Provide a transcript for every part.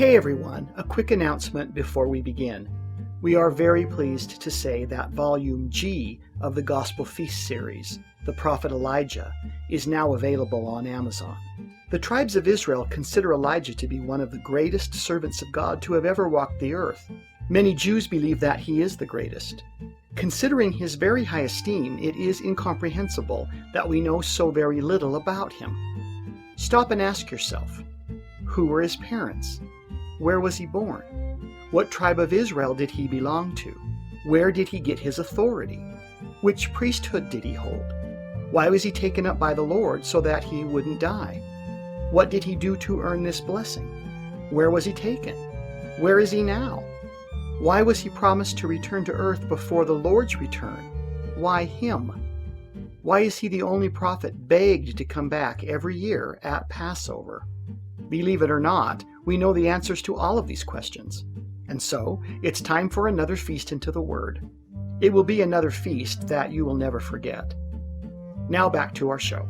Hey everyone, a quick announcement before we begin. We are very pleased to say that Volume G of the Gospel Feast series, The Prophet Elijah, is now available on Amazon. The tribes of Israel consider Elijah to be one of the greatest servants of God to have ever walked the earth. Many Jews believe that he is the greatest. Considering his very high esteem, it is incomprehensible that we know so very little about him. Stop and ask yourself, who were his parents? Where was he born? What tribe of Israel did he belong to? Where did he get his authority? Which priesthood did he hold? Why was he taken up by the Lord so that he wouldn't die? What did he do to earn this blessing? Where was he taken? Where is he now? Why was he promised to return to earth before the Lord's return? Why him? Why is he the only prophet begged to come back every year at Passover? Believe it or not, we know the answers to all of these questions. And so, it's time for another feast into the Word. It will be another feast that you will never forget. Now back to our show.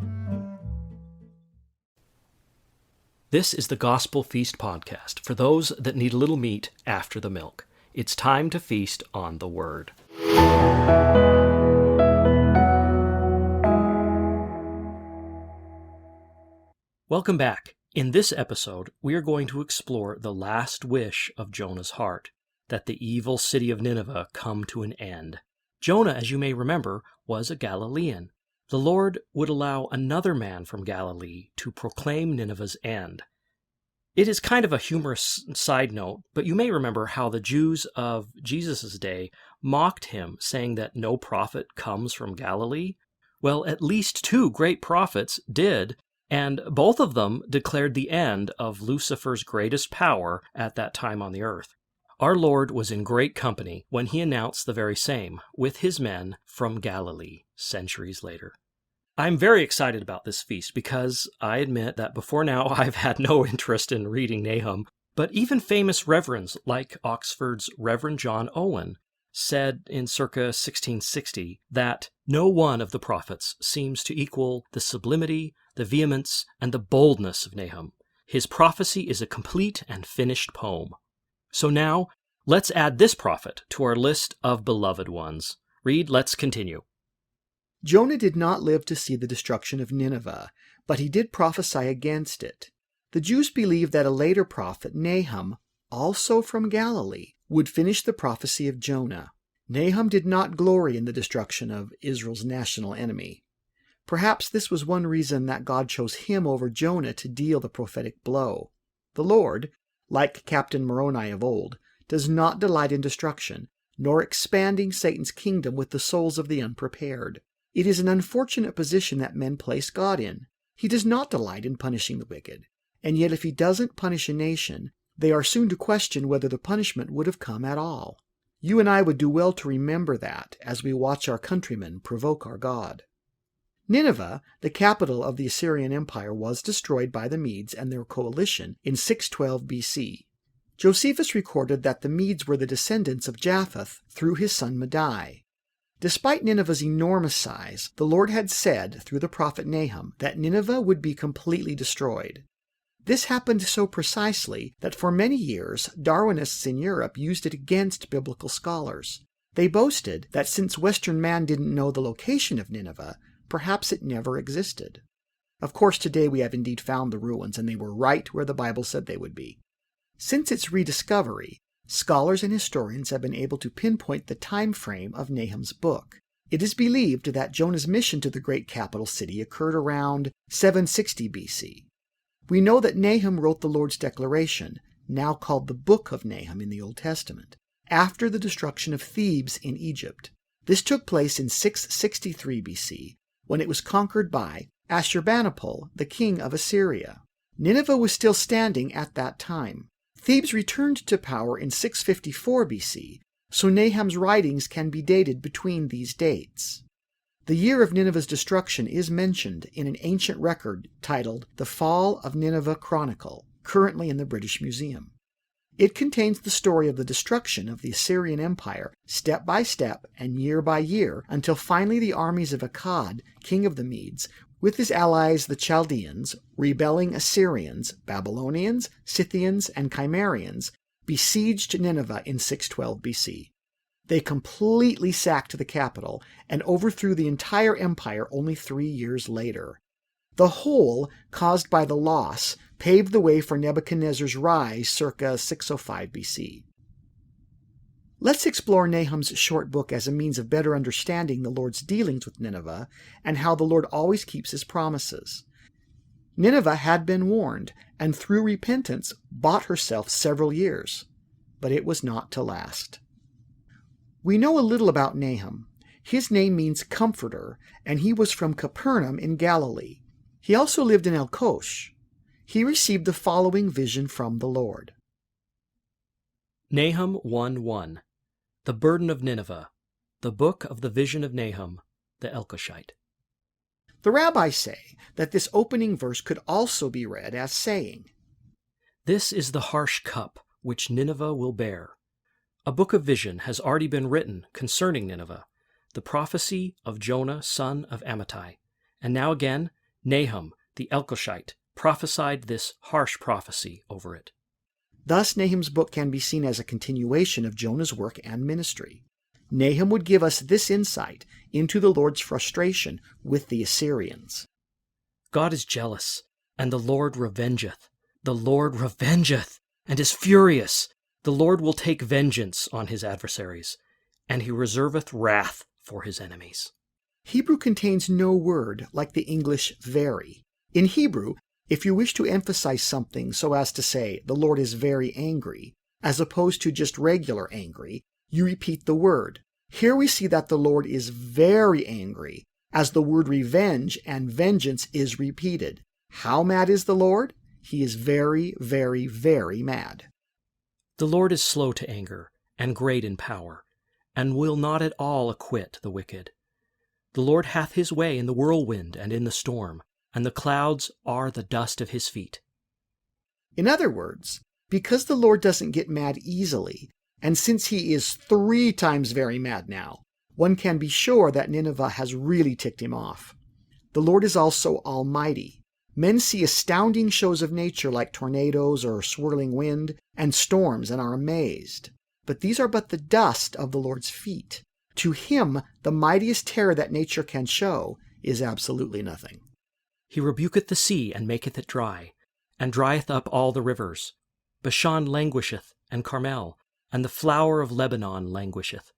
This is the Gospel Feast podcast for those that need a little meat after the milk. It's time to feast on the Word. Welcome back. In this episode, we are going to explore the last wish of Jonah's heart, that the evil city of Nineveh come to an end. Jonah, as you may remember, was a Galilean. The Lord would allow another man from Galilee to proclaim Nineveh's end. It is kind of a humorous side note, but you may remember how the Jews of Jesus' day mocked him, saying that no prophet comes from Galilee. Well, at least two great prophets did, and both of them declared the end of Lucifer's greatest power at that time on the earth. Our Lord was in great company when he announced the very same with his men from Galilee centuries later. I'm very excited about this feast because I admit that before now I've had no interest in reading Nahum, but even famous reverends like Oxford's Reverend John Owen said in circa 1660 that no one of the prophets seems to equal the sublimity, the vehemence, and the boldness of Nahum. His prophecy is a complete and finished poem. So now, let's add this prophet to our list of beloved ones. Read, let's continue. Jonah did not live to see the destruction of Nineveh, but he did prophesy against it. The Jews believed that a later prophet, Nahum, also from Galilee, would finish the prophecy of Jonah. Nahum did not glory in the destruction of Israel's national enemy. Perhaps this was one reason that God chose him over Jonah to deal the prophetic blow. The Lord, like Captain Moroni of old, does not delight in destruction, nor expanding Satan's kingdom with the souls of the unprepared. It is an unfortunate position that men place God in. He does not delight in punishing the wicked, and yet if he doesn't punish a nation, they are soon to question whether the punishment would have come at all. You and I would do well to remember that as we watch our countrymen provoke our God. Nineveh, the capital of the Assyrian Empire, was destroyed by the Medes and their coalition in 612 BC. Josephus recorded that the Medes were the descendants of Japheth through his son Madai. Despite Nineveh's enormous size, the Lord had said through the prophet Nahum that Nineveh would be completely destroyed. This happened so precisely that for many years Darwinists in Europe used it against biblical scholars. They boasted that since Western man didn't know the location of Nineveh, perhaps it never existed. Of course, today we have indeed found the ruins, and they were right where the Bible said they would be. Since its rediscovery, scholars and historians have been able to pinpoint the time frame of Nahum's book. It is believed that Jonah's mission to the great capital city occurred around 760 BC. We know that Nahum wrote the Lord's declaration, now called the Book of Nahum in the Old Testament, after the destruction of Thebes in Egypt. This took place in 663 BC, when it was conquered by Ashurbanipal, the king of Assyria. Nineveh was still standing at that time. Thebes returned to power in 654 BC, so Nahum's writings can be dated between these dates. The year of Nineveh's destruction is mentioned in an ancient record titled The Fall of Nineveh Chronicle, currently in the British Museum. It contains the story of the destruction of the Assyrian Empire, step by step and year by year, until finally the armies of Akkad, king of the Medes, with his allies the Chaldeans, rebelling Assyrians, Babylonians, Scythians, and Cimmerians, besieged Nineveh in 612 BC. They completely sacked the capital and overthrew the entire empire only 3 years later. The hole caused by the loss paved the way for Nebuchadnezzar's rise circa 605 BC. Let's explore Nahum's short book as a means of better understanding the Lord's dealings with Nineveh and how the Lord always keeps his promises. Nineveh had been warned, and through repentance bought herself several years, but it was not to last. We know a little about Nahum. His name means comforter, and he was from Capernaum in Galilee. He also lived in Elkosh. He received the following vision from the Lord. Nahum 1:1. The burden of Nineveh. The book of the vision of Nahum, the Elkoshite. The rabbis say that this opening verse could also be read as saying, This is the harsh cup which Nineveh will bear. A book of vision has already been written concerning Nineveh, the prophecy of Jonah son of Amittai. And now again, Nahum, the Elkoshite, prophesied this harsh prophecy over it. Thus, Nahum's book can be seen as a continuation of Jonah's work and ministry. Nahum would give us this insight into the Lord's frustration with the Assyrians. God is jealous, and the Lord revengeth. The Lord revengeth, and is furious. The Lord will take vengeance on his adversaries, and he reserveth wrath for his enemies. Hebrew contains no word like the English very. In Hebrew, if you wish to emphasize something so as to say, the Lord is very angry, as opposed to just regular angry, you repeat the word. Here we see that the Lord is very angry, as the word revenge and vengeance is repeated. How mad is the Lord? He is very, very, very mad. The Lord is slow to anger, and great in power, and will not at all acquit the wicked. The Lord hath his way in the whirlwind and in the storm, and the clouds are the dust of his feet. In other words, because the Lord doesn't get mad easily, and since he is 3 times very mad now, one can be sure that Nineveh has really ticked him off. The Lord is also almighty. Men see astounding shows of nature like tornadoes or swirling wind and storms and are amazed. But these are but the dust of the Lord's feet. To him, the mightiest terror that nature can show is absolutely nothing. He rebuketh the sea, and maketh it dry, and drieth up all the rivers. Bashan languisheth, and Carmel, and the flower of Lebanon languisheth.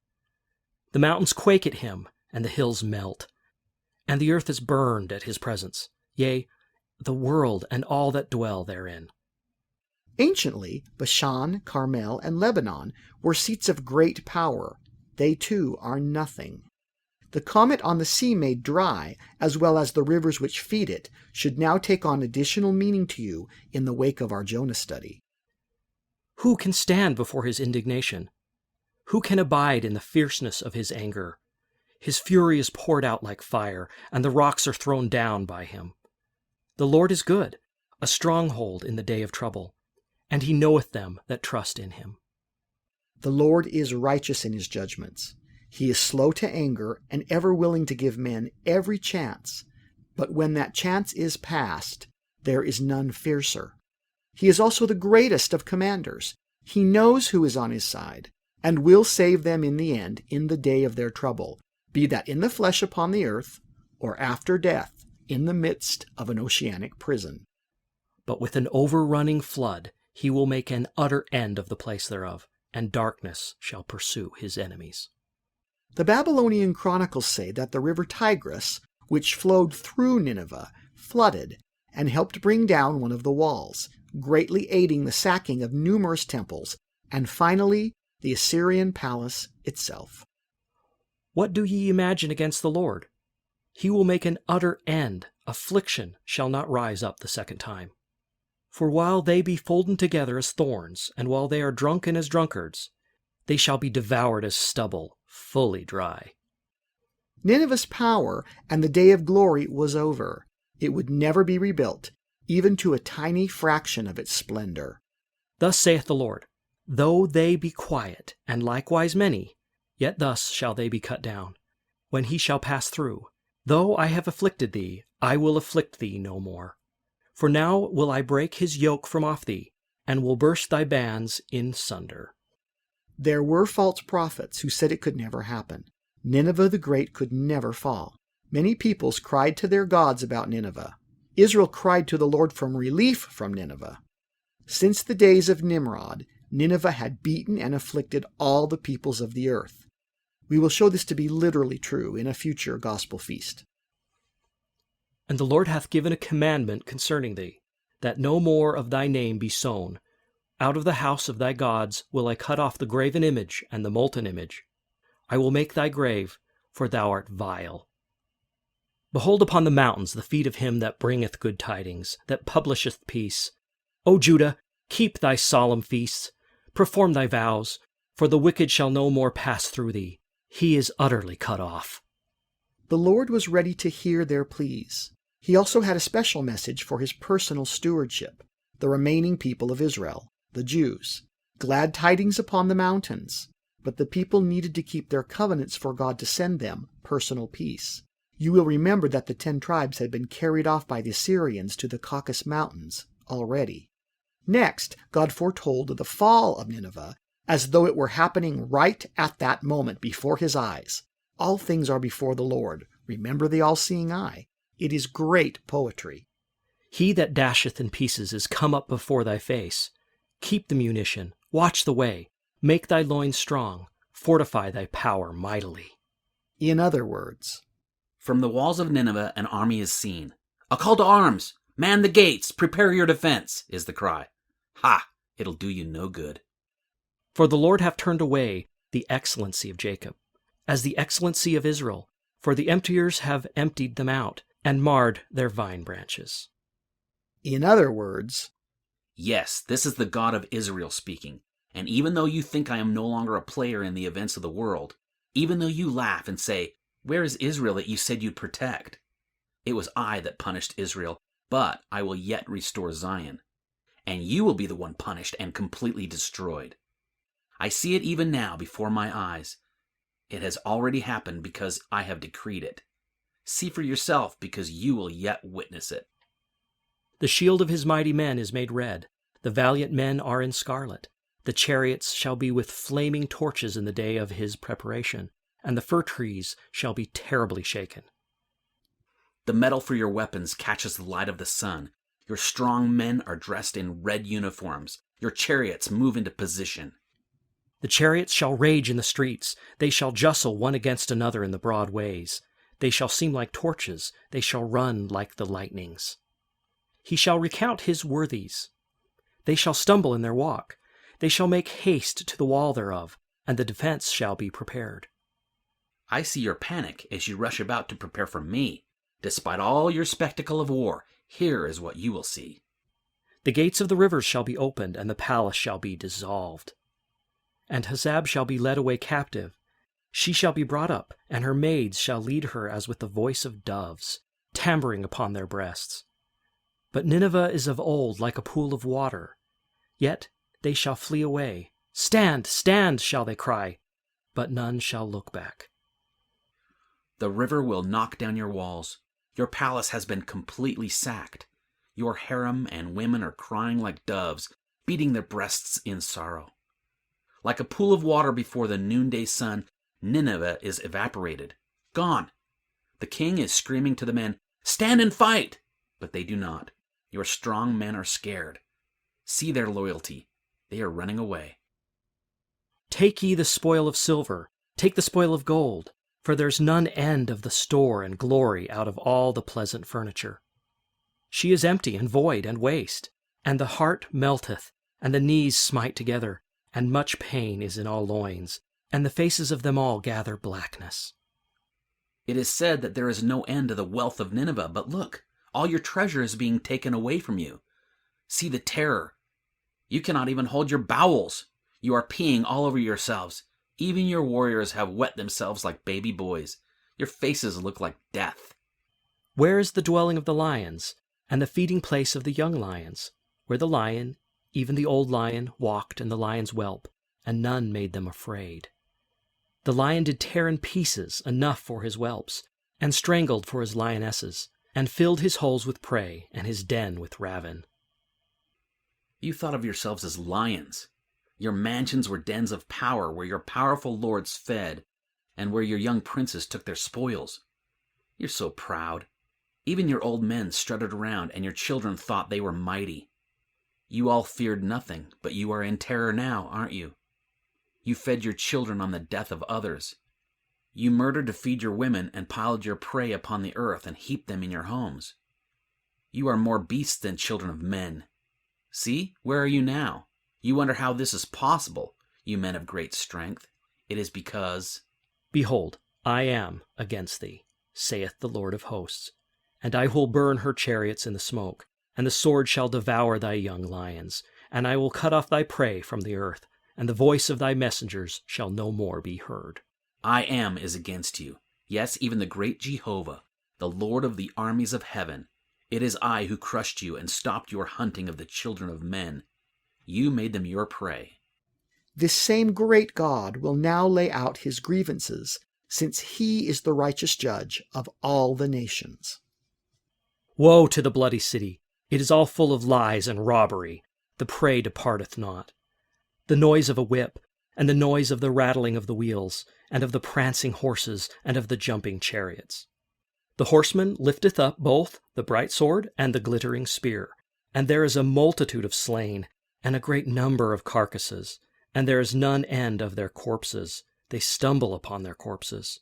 The mountains quake at him, and the hills melt. And the earth is burned at his presence, yea, the world and all that dwell therein. Anciently, Bashan, Carmel, and Lebanon were seats of great power. They too are nothing. The comment on the sea made dry, as well as the rivers which feed it, should now take on additional meaning to you in the wake of our Jonah study. Who can stand before his indignation? Who can abide in the fierceness of his anger? His fury is poured out like fire, and the rocks are thrown down by him. The Lord is good, a stronghold in the day of trouble, and he knoweth them that trust in him. The Lord is righteous in his judgments. He is slow to anger and ever willing to give men every chance. But when that chance is past, there is none fiercer. He is also the greatest of commanders. He knows who is on his side, and will save them in the end, in the day of their trouble, be that in the flesh upon the earth, or after death, in the midst of an oceanic prison. But with an overrunning flood he will make an utter end of the place thereof, and darkness shall pursue his enemies. The Babylonian chronicles say that the river Tigris, which flowed through Nineveh, flooded and helped bring down one of the walls, greatly aiding the sacking of numerous temples, and finally the Assyrian palace itself. What do ye imagine against the Lord? He will make an utter end. Affliction shall not rise up the second time. For while they be folden together as thorns, and while they are drunken as drunkards, they shall be devoured as stubble, fully dry. Nineveh's power and the day of glory was over. It would never be rebuilt, even to a tiny fraction of its splendor. Thus saith the Lord, though they be quiet, and likewise many, yet thus shall they be cut down, when he shall pass through. Though I have afflicted thee, I will afflict thee no more. For now will I break his yoke from off thee, and will burst thy bands in sunder. There were false prophets who said it could never happen. Nineveh the Great could never fall. Many peoples cried to their gods about Nineveh. Israel cried to the Lord for relief from Nineveh. Since the days of Nimrod, Nineveh had beaten and afflicted all the peoples of the earth. We will show this to be literally true in a future gospel feast. And the Lord hath given a commandment concerning thee, that no more of thy name be sown. Out of the house of thy gods will I cut off the graven image and the molten image. I will make thy grave, for thou art vile. Behold upon the mountains the feet of him that bringeth good tidings, that publisheth peace. O Judah, keep thy solemn feasts, perform thy vows, for the wicked shall no more pass through thee. He is utterly cut off. The Lord was ready to hear their pleas. He also had a special message for his personal stewardship, the remaining people of Israel, the Jews. Glad tidings upon the mountains. But the people needed to keep their covenants for God to send them personal peace. You will remember that the 10 tribes had been carried off by the Assyrians to the Caucasus Mountains already. Next, God foretold the fall of Nineveh as though it were happening right at that moment before his eyes. All things are before the Lord. Remember the all-seeing eye. It is great poetry. He that dasheth in pieces is come up before thy face. Keep the munition, watch the way, make thy loins strong, fortify thy power mightily. In other words, from the walls of Nineveh an army is seen. A call to arms! Man the gates! Prepare your defense! Is the cry. Ha! It'll do you no good. For the Lord hath turned away the excellency of Jacob, as the excellency of Israel, for the emptiers have emptied them out, and marred their vine branches. In other words, yes, this is the God of Israel speaking, and even though you think I am no longer a player in the events of the world, even though you laugh and say, where is Israel that you said you'd protect? It was I that punished Israel, but I will yet restore Zion, and you will be the one punished and completely destroyed. I see it even now before my eyes. It has already happened because I have decreed it. See for yourself, because you will yet witness it. The shield of his mighty men is made red. The valiant men are in scarlet. The chariots shall be with flaming torches in the day of his preparation, and the fir trees shall be terribly shaken. The metal for your weapons catches the light of the sun. Your strong men are dressed in red uniforms. Your chariots move into position. The chariots shall rage in the streets. They shall justle one against another in the broad ways. They shall seem like torches. They shall run like the lightnings. He shall recount his worthies. They shall stumble in their walk. They shall make haste to the wall thereof, and the defense shall be prepared. I see your panic as you rush about to prepare for me. Despite all your spectacle of war, here is what you will see. The gates of the rivers shall be opened, and the palace shall be dissolved. And Hazab shall be led away captive. She shall be brought up, and her maids shall lead her as with the voice of doves, tambouring upon their breasts. But Nineveh is of old like a pool of water. Yet they shall flee away. Stand, stand, shall they cry, but none shall look back. The river will knock down your walls. Your palace has been completely sacked. Your harem and women are crying like doves, beating their breasts in sorrow. Like a pool of water before the noonday sun, Nineveh is evaporated, gone. The king is screaming to the men, stand and fight! But they do not. Your strong men are scared. See their loyalty. They are running away. Take ye the spoil of silver, take the spoil of gold, for there's none end of the store and glory out of all the pleasant furniture. She is empty and void and waste, and the heart melteth, and the knees smite together, and much pain is in all loins, and the faces of them all gather blackness. It is said that there is no end to the wealth of Nineveh, but look, all your treasure is being taken away from you. See the terror. You cannot even hold your bowels. You are peeing all over yourselves. Even your warriors have wet themselves like baby boys. Your faces look like death. Where is the dwelling of the lions, and the feeding place of the young lions, where the lion, even the old lion, walked, and the lions whelp, and none made them afraid? The lion did tear in pieces enough for his whelps, and strangled for his lionesses. and filled his holes with prey and his den with ravin. You thought of yourselves as lions. Your mansions were dens of power where your powerful lords fed and where your young princes took their spoils. You're so proud. Even your old men strutted around and your children thought they were mighty. You all feared nothing, but you are in terror now, aren't you? You fed your children on the death of others. You murdered to feed your women and piled your prey upon the earth and heaped them in your homes. You are more beasts than children of men. See, where are you now? You wonder how this is possible, you men of great strength. It is because... Behold, I am against thee, saith the Lord of hosts, and I will burn her chariots in the smoke, and the sword shall devour thy young lions, and I will cut off thy prey from the earth, and the voice of thy messengers shall no more be heard. I am is against you. Yes, even the great Jehovah, the Lord of the armies of heaven. It is I who crushed you and stopped your hunting of the children of men. You made them your prey. This same great God will now lay out his grievances, since he is the righteous judge of all the nations. Woe to the bloody city! It is all full of lies and robbery. The prey departeth not. The noise of a whip, and the noise of the rattling of the wheels, and of the prancing horses, and of the jumping chariots. The horseman lifteth up both the bright sword and the glittering spear, and there is a multitude of slain, and a great number of carcasses, and there is none end of their corpses. They stumble upon their corpses.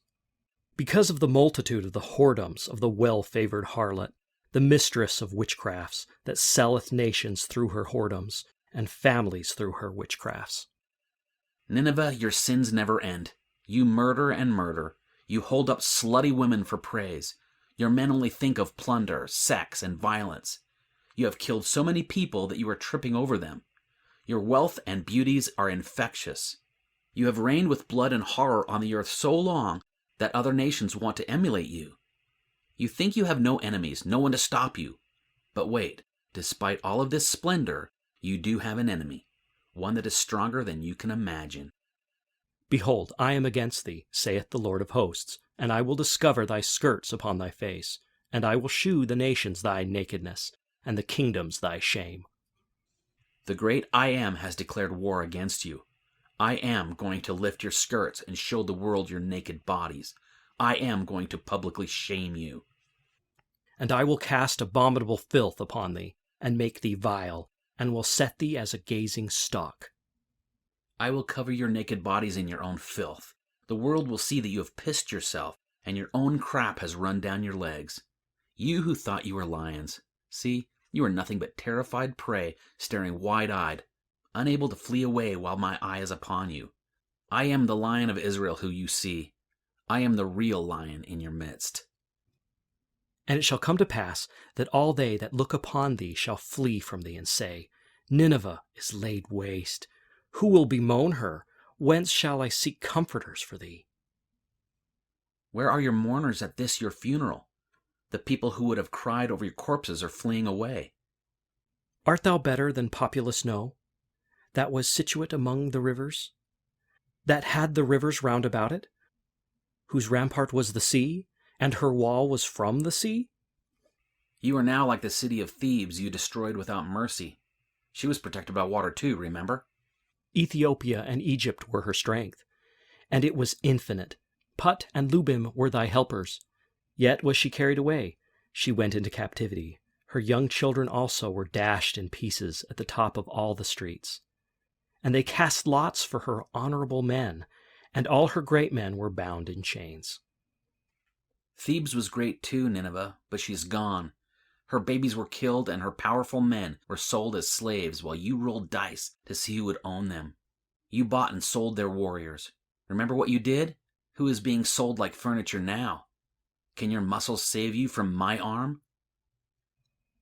Because of the multitude of the whoredoms of the well-favored harlot, the mistress of witchcrafts, that selleth nations through her whoredoms, and families through her witchcrafts. Nineveh, your sins never end. You murder and murder. You hold up slutty women for praise. Your men only think of plunder, sex, and violence. You have killed so many people that you are tripping over them. Your wealth and beauties are infectious. You have reigned with blood and horror on the earth so long that other nations want to emulate you. You think you have no enemies, no one to stop you. But wait, despite all of this splendor, you do have an enemy, one that is stronger than you can imagine. Behold, I am against thee, saith the Lord of hosts, and I will discover thy skirts upon thy face, and I will shew the nations thy nakedness, and the kingdoms thy shame. The great I Am has declared war against you. I am going to lift your skirts and show the world your naked bodies. I am going to publicly shame you. And I will cast abominable filth upon thee, and make thee vile, and will set thee as a gazing stock. I will cover your naked bodies in your own filth. The world will see that you have pissed yourself, and your own crap has run down your legs. You who thought you were lions, see, you are nothing but terrified prey, staring wide-eyed, unable to flee away while my eye is upon you. I am the Lion of Israel who you see. I am the real lion in your midst. And it shall come to pass that all they that look upon thee shall flee from thee, and say, Nineveh is laid waste. Who will bemoan her? Whence shall I seek comforters for thee? Where are your mourners at this your funeral? The people who would have cried over your corpses are fleeing away. Art thou better than populous No, that was situate among the rivers, that had the rivers round about it, whose rampart was the sea, and her wall was from the sea? You are now like the city of Thebes you destroyed without mercy. She was protected by water too, remember? Ethiopia and Egypt were her strength, and it was infinite. Put and Lubim were thy helpers. Yet was she carried away. She went into captivity. Her young children also were dashed in pieces at the top of all the streets. And they cast lots for her honorable men, and all her great men were bound in chains. Thebes was great too, Nineveh, but she's gone. Her babies were killed, and her powerful men were sold as slaves while you rolled dice to see who would own them. You bought and sold their warriors. Remember what you did? Who is being sold like furniture now? Can your muscles save you from my arm?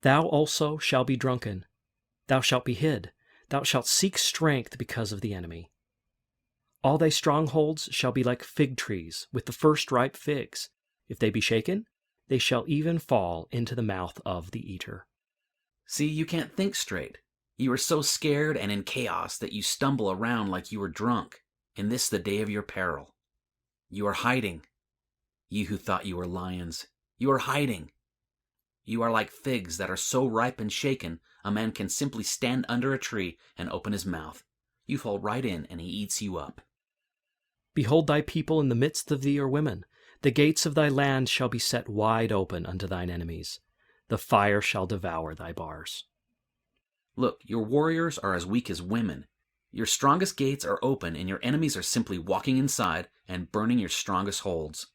Thou also shalt be drunken. Thou shalt be hid. Thou shalt seek strength because of the enemy. All thy strongholds shall be like fig trees with the first ripe figs. If they be shaken, they shall even fall into the mouth of the eater. See, you can't think straight. You are so scared and in chaos that you stumble around like you were drunk, and this the day of your peril. You are hiding. You who thought you were lions, you are hiding. You are like figs that are so ripe and shaken, a man can simply stand under a tree and open his mouth. You fall right in, and he eats you up. Behold, thy people in the midst of thee are women. The gates of thy land shall be set wide open unto thine enemies. The fire shall devour thy bars. Look, your warriors are as weak as women. Your strongest gates are open, and your enemies are simply walking inside and burning your strongest holds.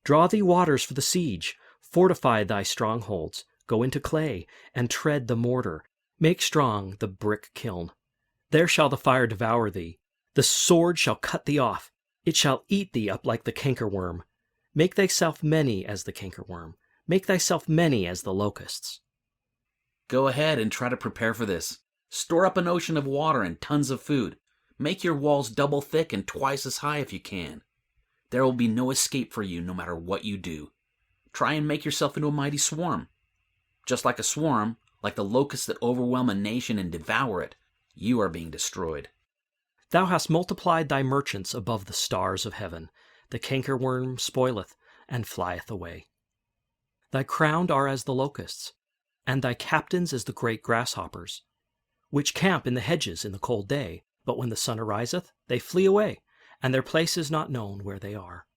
Draw thee waters for the siege. Fortify thy strongholds. Go into clay, and tread the mortar. Make strong the brick kiln. There shall the fire devour thee. The sword shall cut thee off. It shall eat thee up like the cankerworm. Make thyself many as the cankerworm. Make thyself many as the locusts. Go ahead and try to prepare for this. Store up an ocean of water and tons of food. Make your walls double thick and twice as high if you can. There will be no escape for you no matter what you do. Try and make yourself into a mighty swarm. Just like a swarm, like the locusts that overwhelm a nation and devour it, you are being destroyed. Thou hast multiplied thy merchants above the stars of heaven. The cankerworm spoileth, and flieth away. Thy crowned are as the locusts, and thy captains as the great grasshoppers, which camp in the hedges in the cold day, but when the sun ariseth, they flee away, and their place is not known where they are.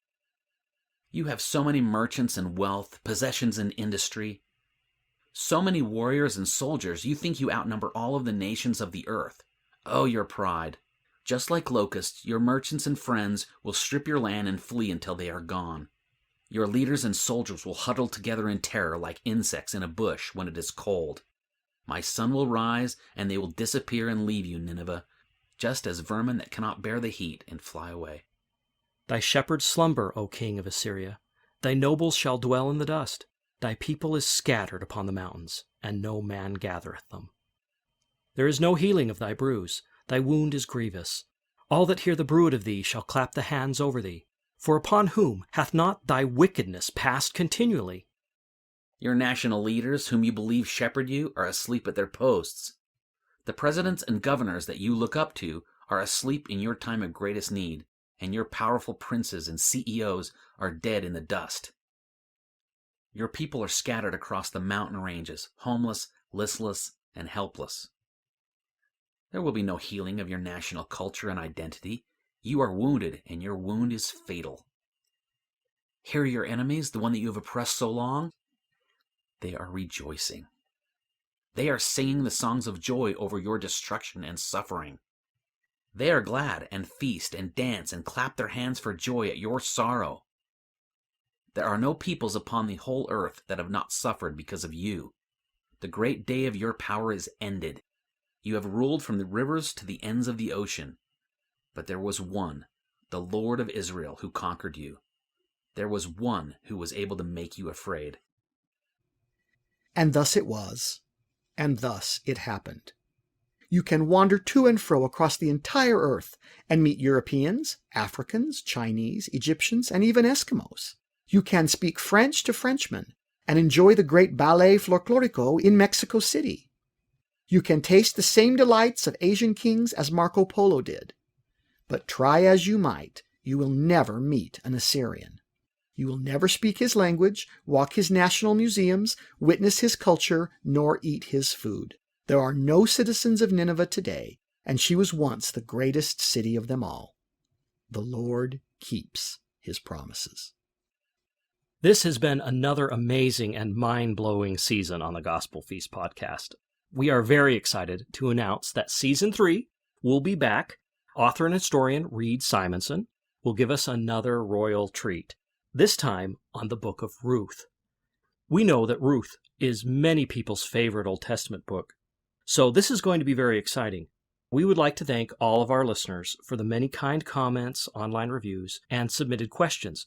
You have so many merchants and wealth, possessions and industry. So many warriors and soldiers, you think you outnumber all of the nations of the earth. Oh, your pride. Just like locusts, your merchants and friends will strip your land and flee until they are gone. Your leaders and soldiers will huddle together in terror like insects in a bush when it is cold. My sun will rise, and they will disappear and leave you, Nineveh, just as vermin that cannot bear the heat and fly away. Thy shepherds slumber, O king of Assyria. Thy nobles shall dwell in the dust. Thy people is scattered upon the mountains, and no man gathereth them. There is no healing of thy bruise. Thy wound is grievous. All that hear the bruit of thee shall clap the hands over thee. For upon whom hath not thy wickedness passed continually? Your national leaders, whom you believe shepherd you, are asleep at their posts. The presidents and governors that you look up to are asleep in your time of greatest need, and your powerful princes and CEOs are dead in the dust. Your people are scattered across the mountain ranges, homeless, listless, and helpless. There will be no healing of your national culture and identity. You are wounded, and your wound is fatal. Here are your enemies, the one that you have oppressed so long. They are rejoicing. They are singing the songs of joy over your destruction and suffering. They are glad and feast and dance and clap their hands for joy at your sorrow. There are no peoples upon the whole earth that have not suffered because of you. The great day of your power is ended. You have ruled from the rivers to the ends of the ocean. But there was one, the Lord of Israel, who conquered you. There was one who was able to make you afraid. And thus it was, and thus it happened. You can wander to and fro across the entire earth and meet Europeans, Africans, Chinese, Egyptians, and even Eskimos. You can speak French to Frenchmen and enjoy the great ballet folklorico in Mexico City. You can taste the same delights of Asian kings as Marco Polo did. But try as you might, you will never meet an Assyrian. You will never speak his language, walk his national museums, witness his culture, nor eat his food. There are no citizens of Nineveh today, and she was once the greatest city of them all. The Lord keeps his promises. This has been another amazing and mind-blowing season on the Gospel Feast podcast. We are very excited to announce that Season 3 will be back. Author and historian Reed Simonson will give us another royal treat, this time on the Book of Ruth. We know that Ruth is many people's favorite Old Testament book, so this is going to be very exciting. We would like to thank all of our listeners for the many kind comments, online reviews, and submitted questions.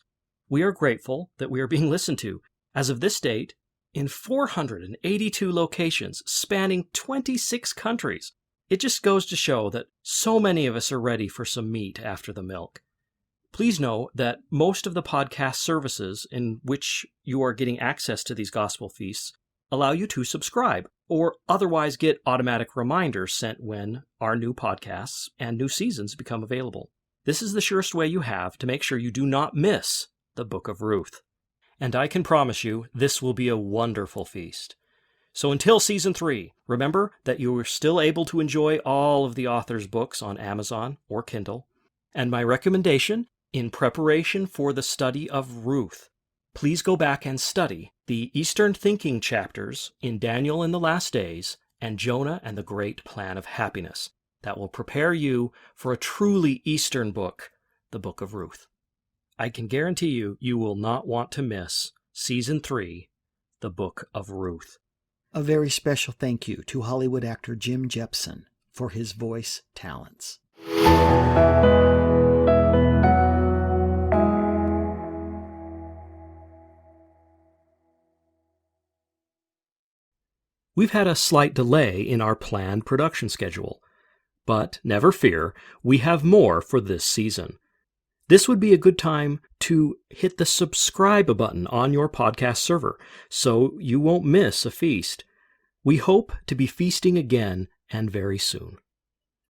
We are grateful that we are being listened to. As of this date, in 482 locations spanning 26 countries. It just goes to show that so many of us are ready for some meat after the milk. Please know that most of the podcast services in which you are getting access to these gospel feasts allow you to subscribe or otherwise get automatic reminders sent when our new podcasts and new seasons become available. This is the surest way you have to make sure you do not miss the Book of Ruth. and I can promise you this will be a wonderful feast. So until Season 3, remember that you are still able to enjoy all of the author's books on Amazon or Kindle. And my recommendation, in preparation for the study of Ruth, please go back and study the Eastern thinking chapters in Daniel in the Last Days and Jonah and the Great Plan of Happiness. That will prepare you for a truly Eastern book, the Book of Ruth. I can guarantee you, you will not want to miss Season 3, the Book of Ruth. A very special thank you to Hollywood actor Jim Jepson for his voice talents. We've had a slight delay in our planned production schedule, but never fear, we have more for this season. This would be a good time to hit the subscribe button on your podcast server so you won't miss a feast. We hope to be feasting again and very soon.